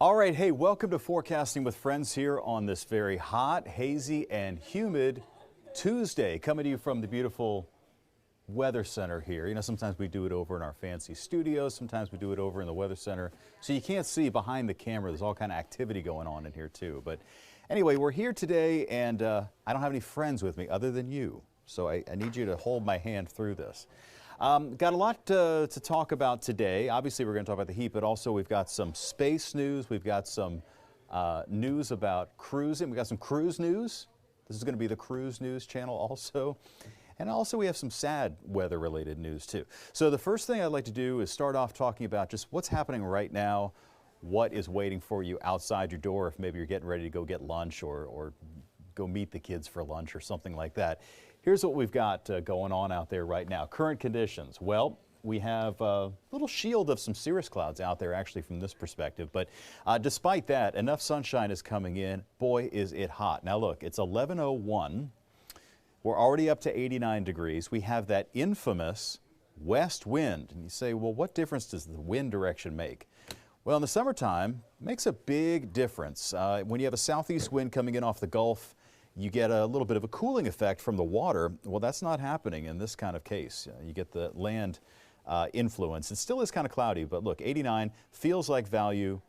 All right, hey, welcome to Forecasting with Friends here on this very hot, hazy, and humid Tuesday, coming to you from the beautiful Weather Center here. You know, sometimes we do it over in our fancy studios, sometimes we do it over in the Weather Center. So you can't see behind the camera. There's all kind of activity going on in here too. But anyway, we're here today, and I don't have any friends with me other than you. So I need you to hold my hand through this. Got a lot to talk about today. Obviously, we're going to talk about the heat, but also we've got some space news. We've got some news about cruising. We've got some cruise news. This is going to be the cruise news channel also. And also we have some sad weather-related news too. So the first thing I'd like to do is start off talking about just what's happening right now, what is waiting for you outside your door if maybe you're getting ready to go get lunch or go meet the kids for lunch or something like that. Here's what we've got going on out there right now. Current conditions. Well, we have a little shield of some cirrus clouds out there actually from this perspective. But despite that, enough sunshine is coming in. Boy, is it hot. Now look, it's 11:01. We're already up to 89 degrees. We have that infamous west wind. And you say, well, what difference does the wind direction make? Well, in the summertime, it makes a big difference. When you have a southeast wind coming in off the Gulf, you get a little bit of a cooling effect from the water. Well, that's not happening in this kind of case. You get the land influence. It still is kind of cloudy, but look, 89 feels like value,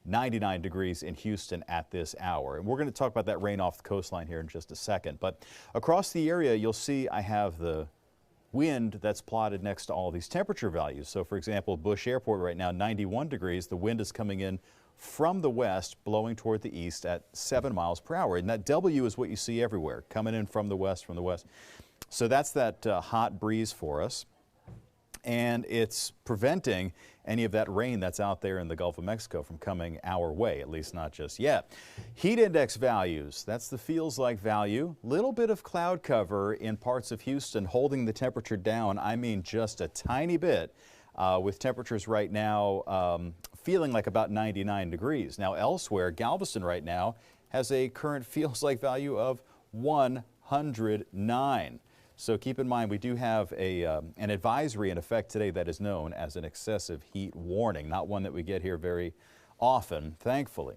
99 degrees in Houston at this hour. And we're going to talk about that rain off the coastline here in just a second. But across the area, you'll see I have the wind that's plotted next to all these temperature values. So for example, Bush Airport right now, 91 degrees. The wind is coming in from the west, blowing toward the east at 7 miles per hour. And that W is what you see everywhere, coming in from the west, So that's that hot breeze for us. And it's preventing any of that rain that's out there in the Gulf of Mexico from coming our way, at least not just yet. Heat index values, that's the feels like value. Little bit of cloud cover in parts of Houston holding the temperature down. I mean just a tiny bit. With temperatures right now feeling like about 99 degrees. Now elsewhere, Galveston right now has a current feels like value of 109. So keep in mind we do have an advisory in effect today that is known as an excessive heat warning, not one that we get here very often, thankfully.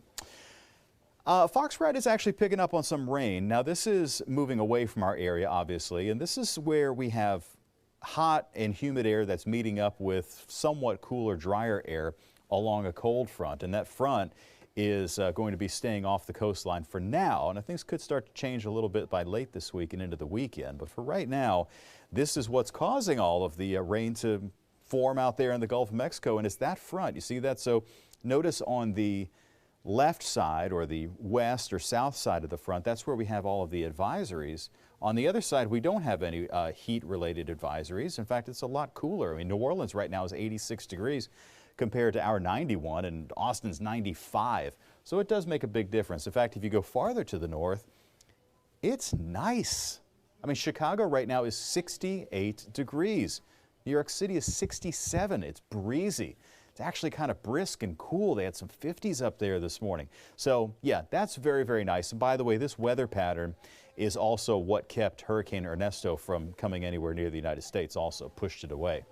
Fox Red is actually picking up on some rain. Now this is moving away from our area obviously, and this is where we have hot and humid air that's meeting up with somewhat cooler, drier air along a cold front. And that front is going to be staying off the coastline for now. And things could start to change a little bit by late this week and into the weekend. But for right now, this is what's causing all of the rain to form out there in the Gulf of Mexico. And it's that front. You see that? So notice on the left side or the west or south side of the front, that's where we have all of the advisories. On the other side, we don't have any heat-related advisories. In fact, it's a lot cooler. I mean, New Orleans right now is 86 degrees compared to our 91, and Austin's 95. So it does make a big difference. In fact, if you go farther to the north, it's nice. I mean, Chicago right now is 68 degrees. New York City is 67. It's breezy. It's actually kind of brisk and cool. They had some 50s up there this morning. So yeah, that's very, very nice. And by the way, this weather pattern is also what kept Hurricane Ernesto from coming anywhere near the United States, also pushed it away.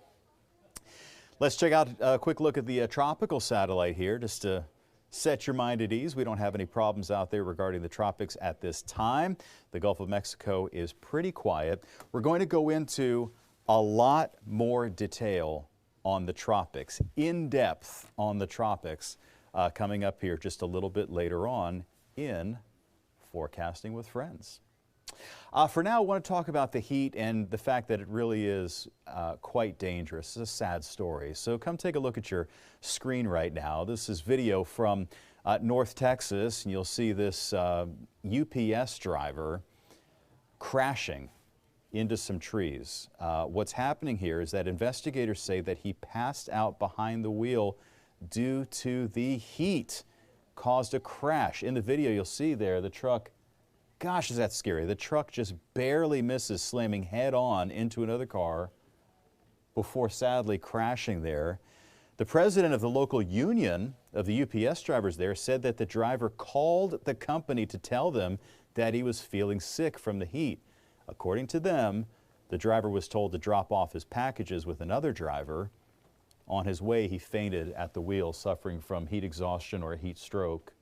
Let's check out a quick look at the tropical satellite here just to set your mind at ease. We don't have any problems out there regarding the tropics at this time. The Gulf of Mexico is pretty quiet. We're going to go into a lot more detail on the tropics, in depth on the tropics, coming up here just a little bit later on in Forecasting with Friends. For now, I want to talk about the heat and the fact that it really is quite dangerous. It's a sad story. So come take a look at your screen right now. This is video from North Texas, and you'll see this UPS driver crashing into some trees. What's happening here is that investigators say that he passed out behind the wheel due to the heat, caused a crash. In the video, you'll see there the truck. Gosh, is that scary. The truck just barely misses slamming head on into another car before sadly crashing there. The president of the local union of the UPS drivers there said that the driver called the company to tell them that he was feeling sick from the heat. According to them, the driver was told to drop off his packages with another driver, On his way, he fainted at the wheel, suffering from heat exhaustion or a heat stroke,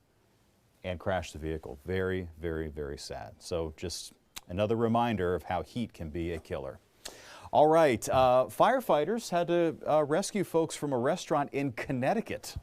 and crashed the vehicle. Very, very, very sad. So just another reminder of how heat can be a killer. All right, firefighters had to rescue folks from a restaurant in Connecticut.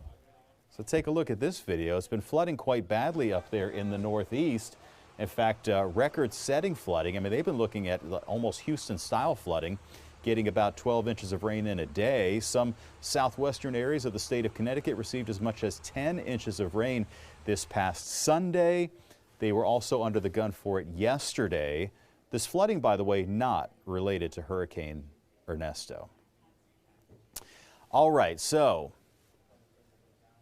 So take a look at this video. It's been flooding quite badly up there in the Northeast. In fact, record-setting flooding. I mean, they've been looking at almost Houston-style flooding, getting about 12 inches of rain in a day. Some southwestern areas of the state of Connecticut received as much as 10 inches of rain this past Sunday. They were also under the gun for it yesterday. This flooding, by the way, not related to Hurricane Ernesto. All right, so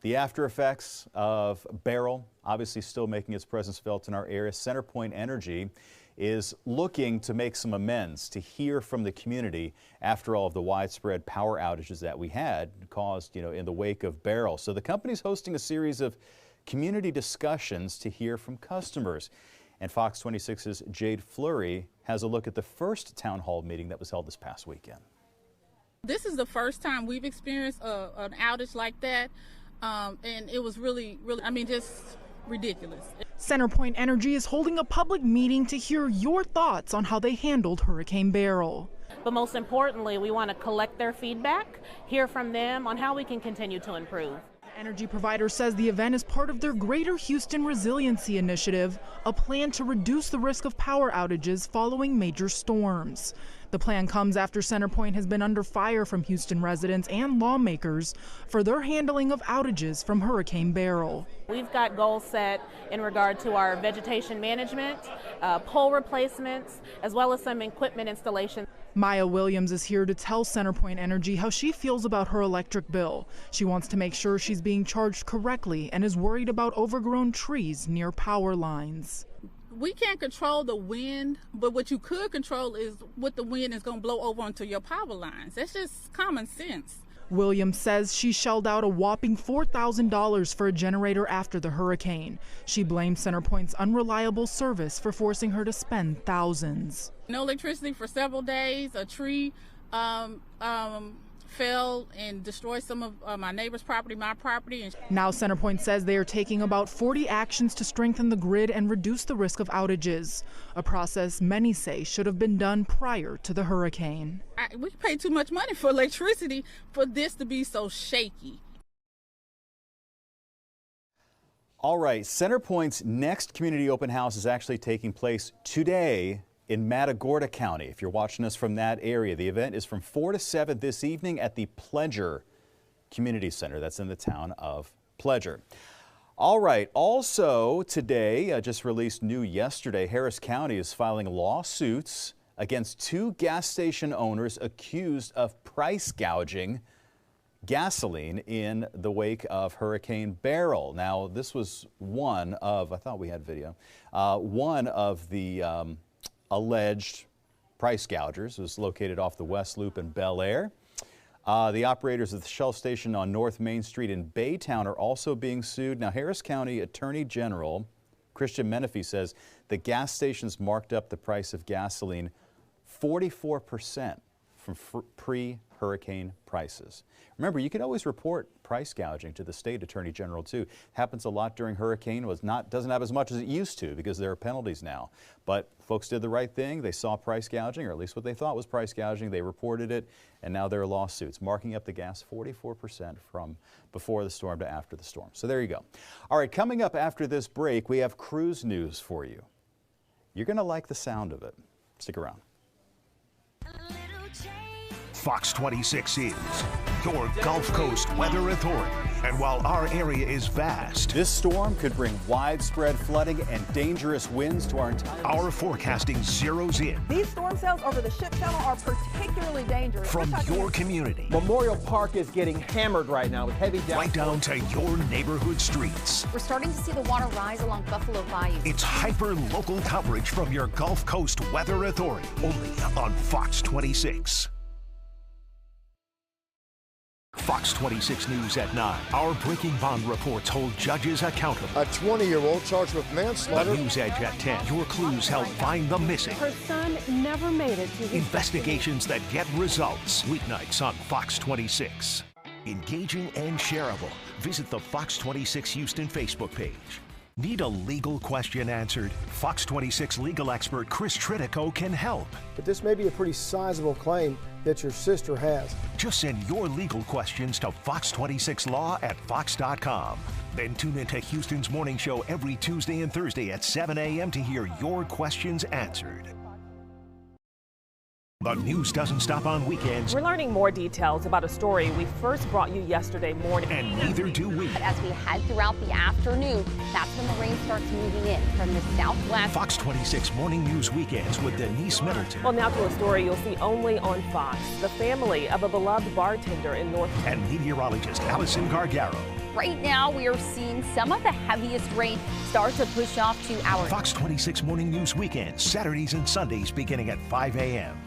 the after effects of Beryl obviously still making its presence felt in our area. CenterPoint Energy is looking to make some amends, to hear from the community after all of the widespread power outages that we had caused, in the wake of Beryl. So the company's hosting a series of community discussions to hear from customers. And Fox 26's Jade Fleury has a look at the first town hall meeting that was held this past weekend. This is the first time we've experienced an outage like that. And it was really, just ridiculous. CenterPoint Energy is holding a public meeting to hear your thoughts on how they handled Hurricane Beryl. But most importantly, we want to collect their feedback, hear from them on how we can continue to improve. The energy provider says the event is part of their Greater Houston Resiliency Initiative, a plan to reduce the risk of power outages following major storms. The plan comes after CenterPoint has been under fire from Houston residents and lawmakers for their handling of outages from Hurricane Beryl. We've got goals set in regard to our vegetation management, pole replacements, as well as some equipment installation. Maya Williams is here to tell CenterPoint Energy how she feels about her electric bill. She wants to make sure she's being charged correctly and is worried about overgrown trees near power lines. We can't control the wind, but what you could control is what the wind is going to blow over onto your power lines. That's just common sense. Williams says she shelled out a whopping $4,000 for a generator after the hurricane. She blames CenterPoint's unreliable service for forcing her to spend thousands. No electricity for several days. A tree fell and destroyed some of my neighbor's property, my property. Now CenterPoint says they are taking about 40 actions to strengthen the grid and reduce the risk of outages, a process many say should have been done prior to the hurricane. We pay too much money for electricity for this to be so shaky. All right, CenterPoint's next community open house is actually taking place today in Matagorda County. If you're watching us from that area, the event is from 4 to 7 this evening at the Pleasure Community Center. That's in the town of Pleasure. All right, also today, just released new yesterday, Harris County is filing lawsuits against 2 gas station owners accused of price gouging gasoline in the wake of Hurricane Beryl. Now, this was one of, I thought we had video, one of the alleged price gougers. It was located off the West Loop in Bel Air. The operators of the Shell station on North Main Street in Baytown are also being sued. Now, Harris County Attorney General Christian Menefee says the gas stations marked up the price of gasoline 44% from pre-hurricane prices. Remember, you can always report price gouging to the state attorney general too. Happens a lot during hurricane. Doesn't have as much as it used to because there are penalties now. But folks did the right thing. They saw price gouging, or at least what they thought was price gouging. They reported it, and now there are lawsuits marking up the gas 44% from before the storm to after the storm. So there you go. All right, coming up after this break, we have cruise news for you. You're going to like the sound of it. Stick around. Fox 26 is your Gulf Coast Weather Authority. And while our area is vast, this storm could bring widespread flooding and dangerous winds to our entire... Our forecasting zeroes in. These storm cells over the ship channel are particularly dangerous. From your community. Memorial Park is getting hammered right now with heavy downpours. Right down to your neighborhood streets. We're starting to see the water rise along Buffalo Bayou. It's hyper-local coverage from your Gulf Coast Weather Authority. Only on Fox 26. Fox 26 News at 9. Our breaking bond reports hold judges accountable. A 20-year-old charged with manslaughter. News Edge at 10. Your clues help find the missing. Her son never made it to his investigations that get results. Weeknights on Fox 26. Engaging and shareable. Visit the Fox 26 Houston Facebook page. Need a legal question answered? Fox 26 legal expert Chris Tritico can help. But this may be a pretty sizable claim that your sister has. Just send your legal questions to fox26law@fox.com. Then tune into Houston's morning show every Tuesday and Thursday at 7 a.m. to hear your questions answered. The news doesn't stop on weekends. We're learning more details about a story we first brought you yesterday morning. And neither do we. But as we head throughout the afternoon, that's when the rain starts moving in from the southwest. Fox 26 Morning News Weekends with Denise Middleton. Well, now to a story you'll see only on Fox. The family of a beloved bartender in North and meteorologist Allison Gargaro. Right now, we are seeing some of the heaviest rain start to push off to our Fox 26 Morning News Weekends, Saturdays and Sundays beginning at 5 a.m.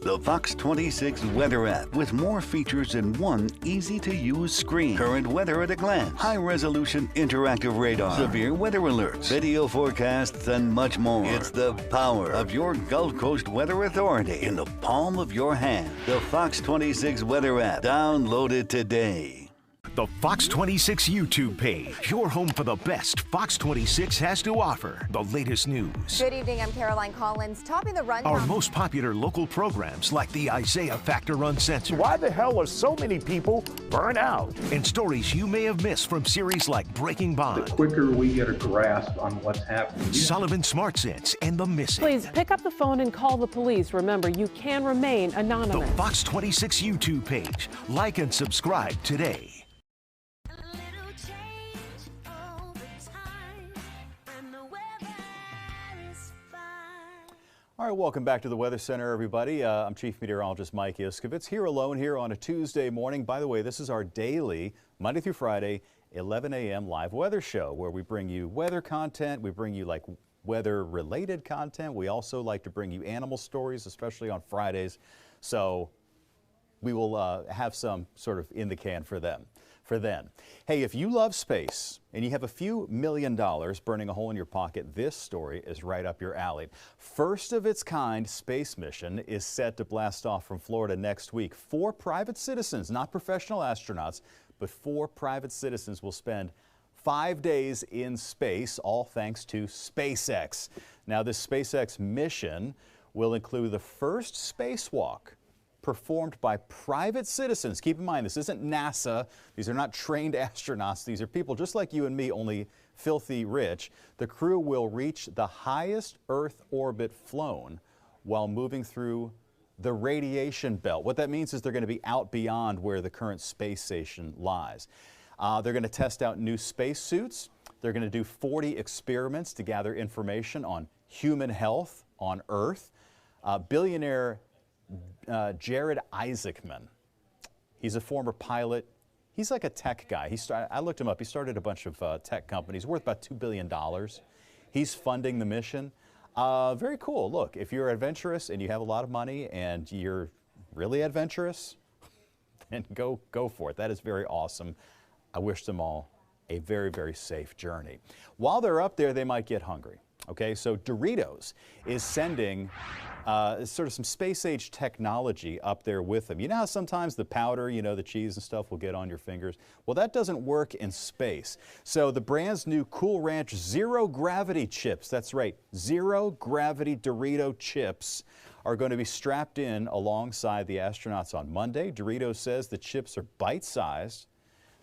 The Fox 26 weather app with more features in one easy-to-use screen. Current weather at a glance, high-resolution interactive radar, severe weather alerts, video forecasts, and much more. It's the power of your Gulf Coast Weather Authority in the palm of your hand. The Fox 26 weather app. Download it today. The Fox 26 YouTube page, your home for the best Fox 26 has to offer. The latest news. Good evening, I'm Caroline Collins. Topping the rundown. Our most popular local programs like the Isaiah Factor Uncensored. Why the hell are so many people burned out? And stories you may have missed from series like Breaking Bond. The quicker we get a grasp on what's happening. Sullivan Smart Sense and The Missing. Please pick up the phone and call the police. Remember, you can remain anonymous. The Fox 26 YouTube page. Like and subscribe today. All right, welcome back to the Weather Center, everybody. I'm Chief Meteorologist Mike Iskovitz here alone here on a Tuesday morning. By the way, this is our daily, Monday through Friday, 11 a.m. live weather show where we bring you weather content. We bring you like weather-related content. We also like to bring you animal stories, especially on Fridays. So we will have some sort of in the can for them. For then. Hey, if you love space and you have a few $1 million burning a hole in your pocket, this story is right up your alley. First of its kind space mission is set to blast off from Florida next week. 4 private citizens, not professional astronauts, but 4 private citizens will spend 5 days in space, all thanks to SpaceX. Now, this SpaceX mission will include the first spacewalk performed by private citizens. Keep in mind, this isn't NASA. These are not trained astronauts. These are people just like you and me, only filthy rich. The crew will reach the highest Earth orbit flown while moving through the radiation belt. What that means is they're going to be out beyond where the current space station lies. They're going to test out new spacesuits. They're going to do 40 experiments to gather information on human health on Earth. Billionaire Jared Isaacman. He's a former pilot. He's like a tech guy. I looked him up. He started a bunch of tech companies worth about $2 billion. He's funding the mission. Very cool. Look, if you're adventurous and you have a lot of money and you're really adventurous, then go for it. That is very awesome. I wish them all a very, very safe journey. While they're up there, they might get hungry. Okay, so Doritos is sending sort of some space-age technology up there with them. You know how sometimes the powder, you know, the cheese and stuff will get on your fingers? Well, that doesn't work in space. So the brand's new Cool Ranch zero-gravity chips, that's right, zero-gravity Dorito chips are going to be strapped in alongside the astronauts on Monday. Doritos says the chips are bite-sized.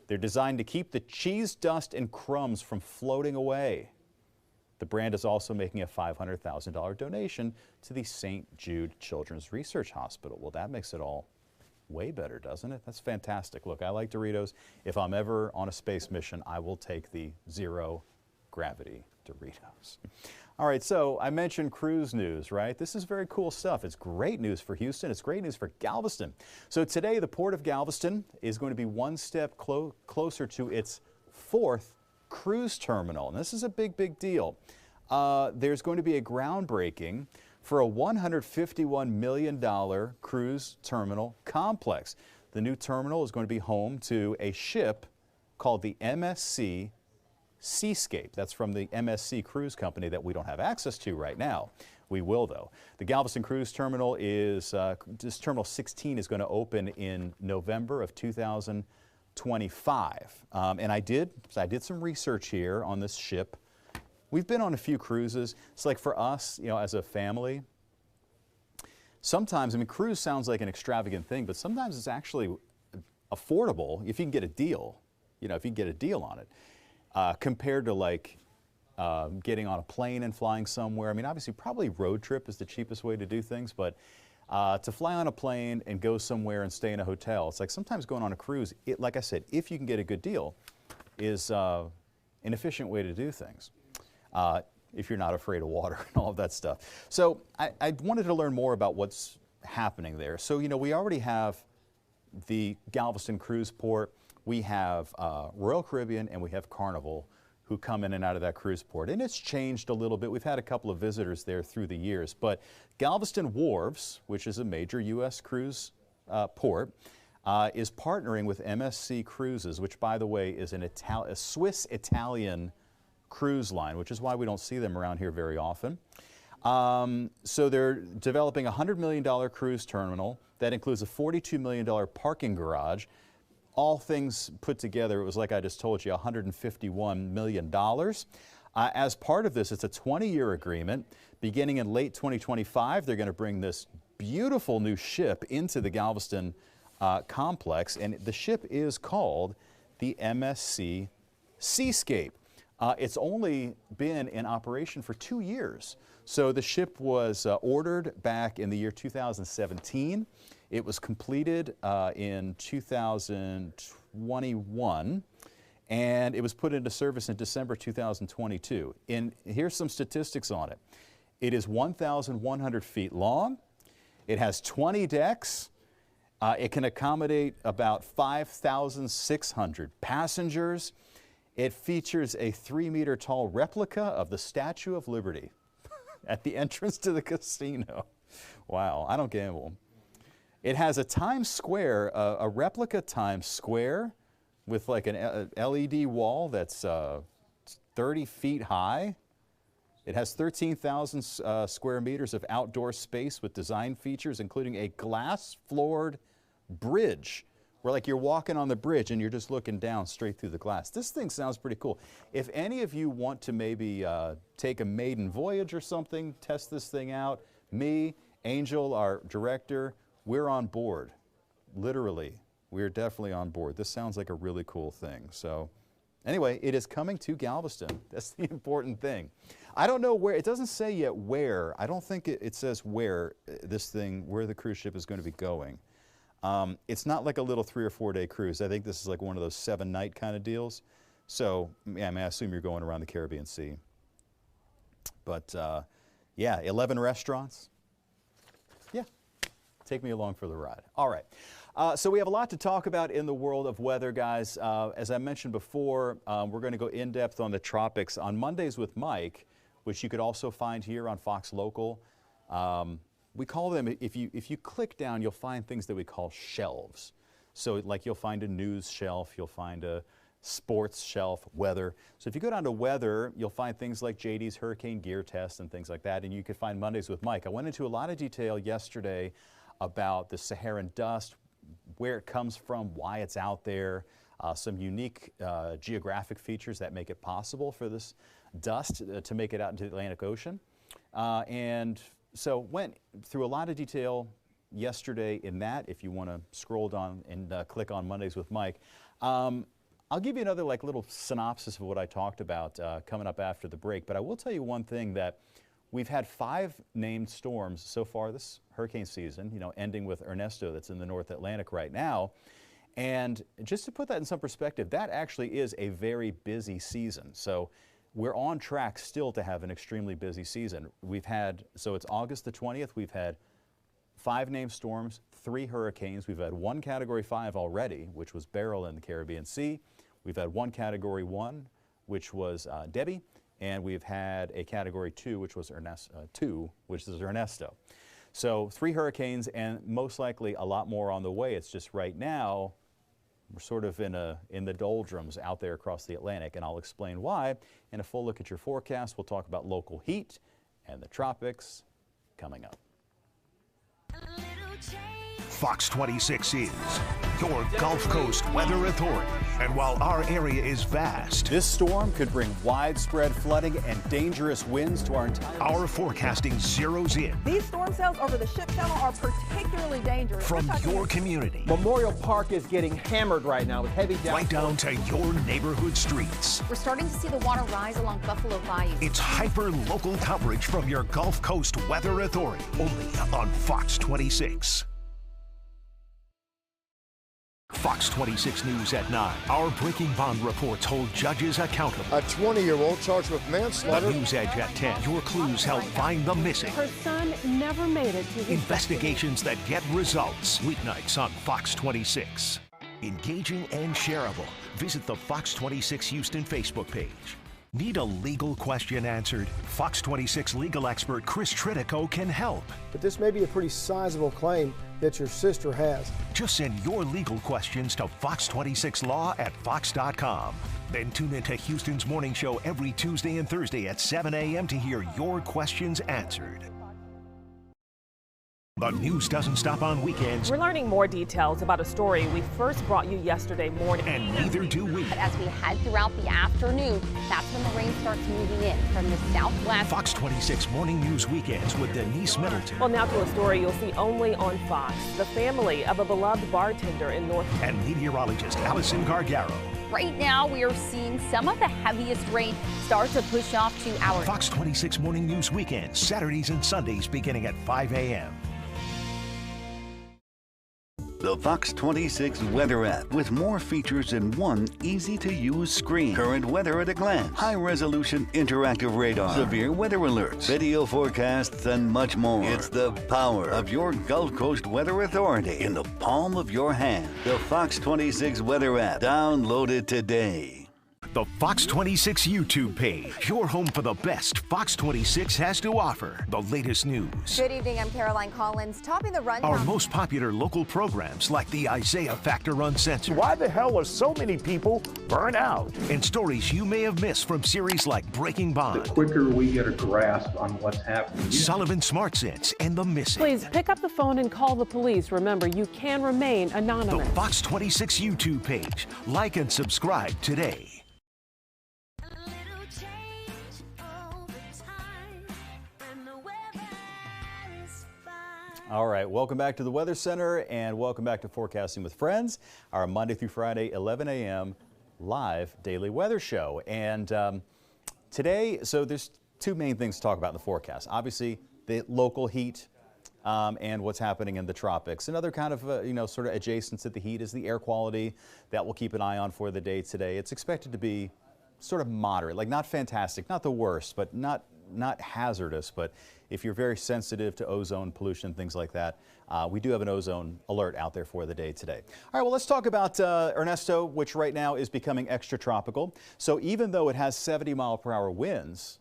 They're designed to keep the cheese dust and crumbs from floating away. The brand is also making a $500,000 donation to the St. Jude Children's Research Hospital. Well, that makes it all way better, doesn't it? That's fantastic. Look, I like Doritos. If I'm ever on a space mission, I will take the zero-gravity Doritos. All right, so I mentioned cruise news, right? This is very cool stuff. It's great news for Houston. It's great news for Galveston. So today, the Port of Galveston is going to be one step closer to its 4th cruise terminal, and this is a big, big deal. There's going to be a groundbreaking for a $151 million cruise terminal complex. The new terminal is going to be home to a ship called the MSC Seascape. That's from the MSC Cruise Company that we don't have access to right now. We will, though. The Galveston Cruise Terminal is, this Terminal 16 is going to open in November of 2025. And I did some research here on this ship. We've been on a few cruises. It's like for us, you know, as a family, sometimes, I mean, cruise sounds like an extravagant thing, but sometimes it's actually affordable if you can get a deal, you know, if you can get a deal on it, compared to like getting on a plane and flying somewhere. I mean, obviously, probably road trip is the cheapest way to do things, but to fly on a plane and go somewhere and stay in a hotel, it's like sometimes going on a cruise, like I said, if you can get a good deal, is an efficient way to do things. If you're not afraid of water and all of that stuff. So I wanted to learn more about what's happening there. So, you know, we already have the Galveston Cruise Port. We have Royal Caribbean and we have Carnival who come in and out of that cruise port. And it's changed a little bit. We've had a couple of visitors there through the years. But Galveston Wharves, which is a major U.S. cruise port, is partnering with MSC Cruises, which, by the way, is a Swiss-Italian cruise line, which is why we don't see them around here very often. So they're developing a $100 million cruise terminal that includes a $42 million parking garage. All things put together, it was, like I just told you, $151 million. As part of this, it's a 20-year agreement. Beginning in late 2025, they're going to bring this beautiful new ship into the Galveston complex, and the ship is called the MSC Seascape. It's only been in operation for 2 years. So the ship was ordered back in the year 2017. It was completed in 2021, and it was put into service in December 2022. And here's some statistics on it. It is 1,100 feet long. It has 20 decks. It can accommodate about 5,600 passengers. It features a 3-meter tall replica of the Statue of Liberty at the entrance to the casino. Wow, I don't gamble. It has a Times Square, a replica Times Square with like an LED wall that's 30 feet high. It has 13,000 square meters of outdoor space with design features, including a glass-floored bridge where like you're walking on the bridge and you're just looking down straight through the glass. This thing sounds pretty cool. If any of you want to maybe take a maiden voyage or something, test this thing out, me, Angel, our director, we're on board. Literally, we're definitely on board. This sounds like a really cool thing. So anyway, it is coming to Galveston. That's the important thing. I don't know where, it doesn't say yet where. I don't think it says where this thing, where the cruise ship is going to be going. It's not like a little 3 or 4 day cruise. I think this is like one of those 7-night kind of deals. So, yeah, I mean, I assume you're going around the Caribbean Sea. But, yeah, 11 restaurants. Yeah, take me along for the ride. All right. So we have a lot to talk about in the world of weather, guys. As I mentioned before, we're going to go in depth on the tropics on Mondays with Mike, which you could also find here on Fox Local. We call them, if you click down, you'll find things that we call shelves. So like you'll find a news shelf, you'll find a sports shelf, weather. So if you go down to weather, you'll find things like JD's hurricane gear test and things like that, and you can find Mondays with Mike. I went into a lot of detail yesterday about the Saharan dust, where it comes from, why it's out there, some unique geographic features that make it possible for this dust to make it out into the Atlantic Ocean. And so went through a lot of detail yesterday in that. If you want to scroll down and click on Mondays with Mike. I'll give you another like little synopsis of what I talked about coming up after the break. But I will tell you one thing, that we've had 5 named storms so far this hurricane season, you know, ending with Ernesto that's in the North Atlantic right now. And just to put that in some perspective, that actually is a very busy season. So we're on track still to have an extremely busy season. We've had, so it's August the 20th, we've had 5 named storms, 3 hurricanes. We've had 1 Category 5 already, which was Beryl in the Caribbean Sea. We've had 1 Category 1, which was Debbie, and we've had a Category 2, which was Ernesto. So 3 hurricanes, and most likely a lot more on the way. It's just right now, we're sort of in the doldrums out there across the Atlantic, and I'll explain why in a full look at your forecast. We'll talk about local heat and the tropics coming up. Fox 26 is your Gulf Coast Weather Authority. And while our area is vast, this storm could bring widespread flooding and dangerous winds to our forecasting zeroes in. These storm cells over the ship channel are particularly dangerous. From your community. Memorial Park is getting hammered right now with heavy downpours. Right down to your neighborhood streets. We're starting to see the water rise along Buffalo Bayou. It's hyper-local coverage from your Gulf Coast Weather Authority, only on Fox 26. Fox 26 News at 9. Our breaking bond reports hold judges accountable. A 20-year-old charged with manslaughter. The News Edge at 10. Your clues help find the missing. Her son never made it to his investigations that get results. Weeknights on Fox 26. Engaging and shareable. Visit the Fox 26 Houston Facebook page. Need a legal question answered? Fox 26 legal expert Chris Tritico can help. But this may be a pretty sizable claim that your sister has. Just send your legal questions to fox26law@fox.com. Then tune into Houston's morning show every Tuesday and Thursday at 7 a.m. to hear your questions answered. The news doesn't stop on weekends. We're learning more details about a story we first brought you yesterday morning. And neither do we. As we head throughout the afternoon, that's when the rain starts moving in from the southwest. Fox 26 Morning News Weekends with Denise Middleton. Well, now to a story you'll see only on Fox. The family of a beloved bartender in North. And meteorologist Allison Gargaro. Right now, we are seeing some of the heaviest rain start to push off to our Fox 26 Morning News Weekends, Saturdays and Sundays beginning at 5 a.m. The Fox 26 Weather app with more features in one easy-to-use screen. Current weather at a glance, high-resolution interactive radar, severe weather alerts, video forecasts, and much more. It's the power of your Gulf Coast Weather Authority in the palm of your hand. The Fox 26 Weather app. Download it today. The Fox 26 YouTube page, your home for the best Fox 26 has to offer. The latest news. Good evening, I'm Caroline Collins. Topping the rundown. Our most popular local programs like the Isaiah Factor Uncensored. Why the hell are so many people burned out? And stories you may have missed from series like Breaking Bond. The quicker we get a grasp on what's happening. Sullivan Smart Sense and The Missing. Please pick up the phone and call the police. Remember, you can remain anonymous. The Fox 26 YouTube page. Like and subscribe today. All right, welcome back to the Weather Center and welcome back to Forecasting with Friends, our Monday through Friday, 11 a.m. live daily weather show. And today, so there's two main things to talk about in the forecast. Obviously, the local heat and what's happening in the tropics. Another kind of, sort of adjacent to the heat is the air quality that we'll keep an eye on for the day today. It's expected to be sort of moderate, like not fantastic, not the worst, but not hazardous. But if you're very sensitive to ozone pollution, things like that, we do have an ozone alert out there for the day today. All right, well, let's talk about Ernesto, which right now is becoming extratropical. So even though it has 70-mile-per-hour winds,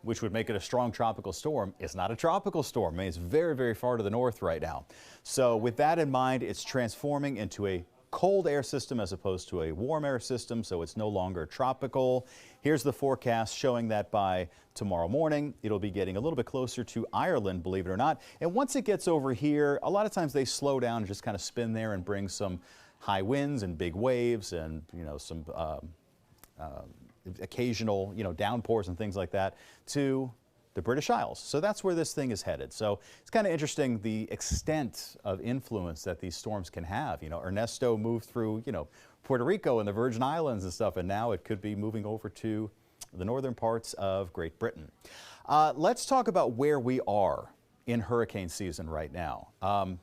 which would make it a strong tropical storm, it's not a tropical storm. I mean, it's very, very far to the north right now. So with that in mind, it's transforming into a cold air system as opposed to a warm air system, so it's no longer tropical. Here's the forecast showing that by tomorrow morning, it'll be getting a little bit closer to Ireland, believe it or not. And once it gets over here, a lot of times they slow down and just kind of spin there and bring some high winds and big waves and, some occasional, downpours and things like that to the British Isles. So that's where this thing is headed. So it's kind of interesting the extent of influence that these storms can have. Ernesto moved through, Puerto Rico and the Virgin Islands and stuff, and now it could be moving over to the northern parts of Great Britain. Let's talk about where we are in hurricane season right now. Are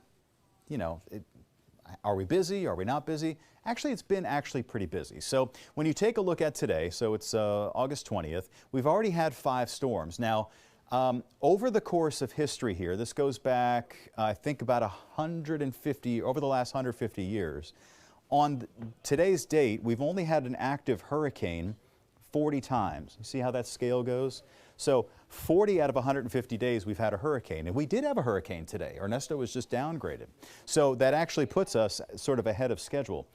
we busy? Are we not busy? Actually, it's been pretty busy. So when you take a look at today, so it's August 20th, we've already had 5 storms. Now, over the course of history here, this goes back, I think, about 150, over the last 150 years. On today's date, we've only had an active hurricane 40 times. You see how that scale goes? So 40 out of 150 days we've had a hurricane, and we did have a hurricane today. Ernesto was just downgraded. So that actually puts us sort of ahead of schedule.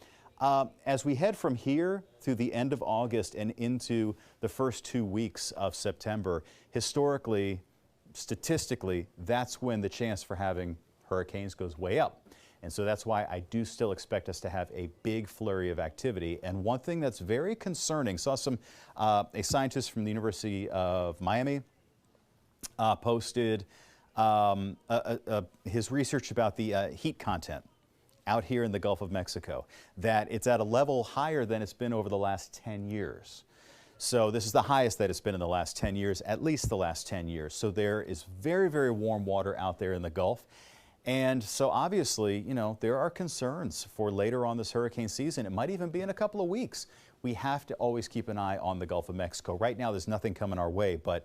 As we head from here through the end of August and into the first 2 weeks of September, historically, statistically, that's when the chance for having hurricanes goes way up. And so that's why I do still expect us to have a big flurry of activity. And one thing that's very concerning, saw a scientist from the University of Miami posted his research about the heat content out here in the Gulf of Mexico, that it's at a level higher than it's been over the last 10 years. So this is the highest that it's been in the last 10 years, at least the last 10 years. So there is very, very warm water out there in the Gulf. And so obviously, you know, there are concerns for later on this hurricane season. It might even be in a couple of weeks. We have to always keep an eye on the Gulf of Mexico. Right now, there's nothing coming our way, but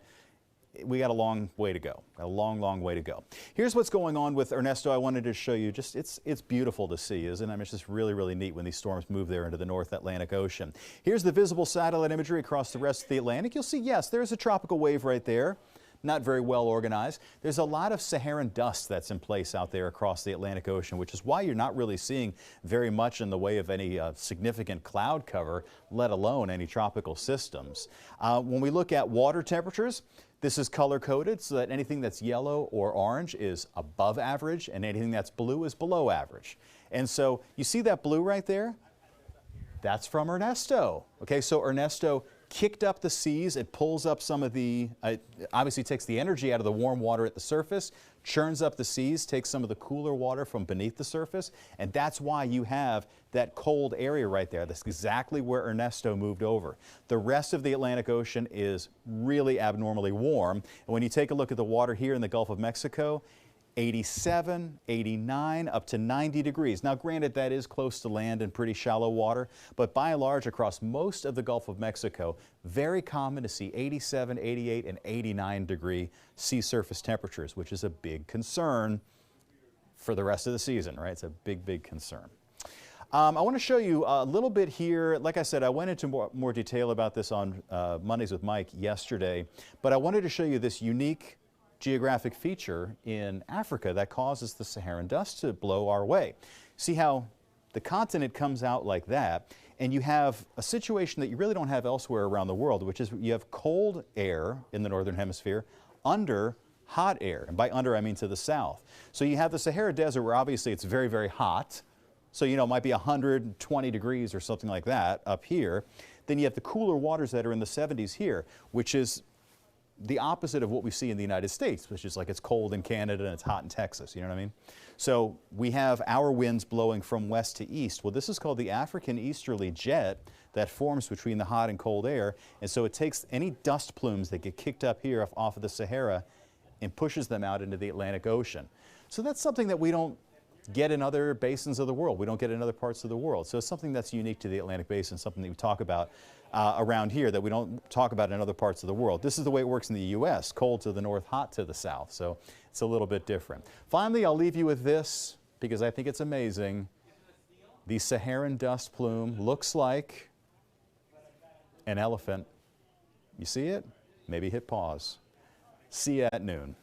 we got a long way to go, a long, long way to go. Here's what's going on with Ernesto. I wanted to show you, just it's beautiful to see, isn't it? I mean, it's just really, really neat when these storms move there into the North Atlantic Ocean. Here's the visible satellite imagery across the rest of the Atlantic. You'll see, yes, there's a tropical wave right there. Not very well organized. There's a lot of Saharan dust that's in place out there across the Atlantic Ocean, which is why you're not really seeing very much in the way of any significant cloud cover, let alone any tropical systems. When we look at water temperatures, this is color coded so that anything that's yellow or orange is above average and anything that's blue is below average. And so you see that blue right there? That's from Ernesto. Okay, so Ernesto kicked up the seas. It pulls up some of the, obviously takes the energy out of the warm water at the surface, churns up the seas, takes some of the cooler water from beneath the surface, and that's why you have that cold area right there. That's exactly where Ernesto moved over. The rest of the Atlantic Ocean is really abnormally warm, and when you take a look at the water here in the Gulf of Mexico, 87, 89, up to 90 degrees. Now, granted, that is close to land and pretty shallow water, but by and large, across most of the Gulf of Mexico, very common to see 87, 88, and 89 degree sea surface temperatures, which is a big concern for the rest of the season, right? It's a big, big concern. I want to show you a little bit here. Like I said, I went into more detail about this on Mondays with Mike yesterday, but I wanted to show you this unique geographic feature in Africa that causes the Saharan dust to blow our way. See how the continent comes out like that, and you have a situation that you really don't have elsewhere around the world, which is you have cold air in the northern hemisphere under hot air, and by under I mean to the south. So you have the Sahara Desert where obviously it's very, very hot, so you know it might be 120 degrees or something like that up here. Then you have the cooler waters that are in the 70s here, which is the opposite of what we see in the United States, which is like it's cold in Canada and it's hot in Texas, you know what I mean? So we have our winds blowing from west to east. Well, this is called the African easterly jet that forms between the hot and cold air, and so it takes any dust plumes that get kicked up here off of the Sahara and pushes them out into the Atlantic Ocean. So that's something that we don't get in other basins of the world. We don't get in other parts of the world. So it's something that's unique to the Atlantic Basin, something that we talk about around here that we don't talk about in other parts of the world. This is the way it works in the U.S., cold to the north, hot to the south. So it's a little bit different. Finally, I'll leave you with this because I think it's amazing. The Saharan dust plume looks like an elephant. You see it? Maybe hit pause. See you at noon.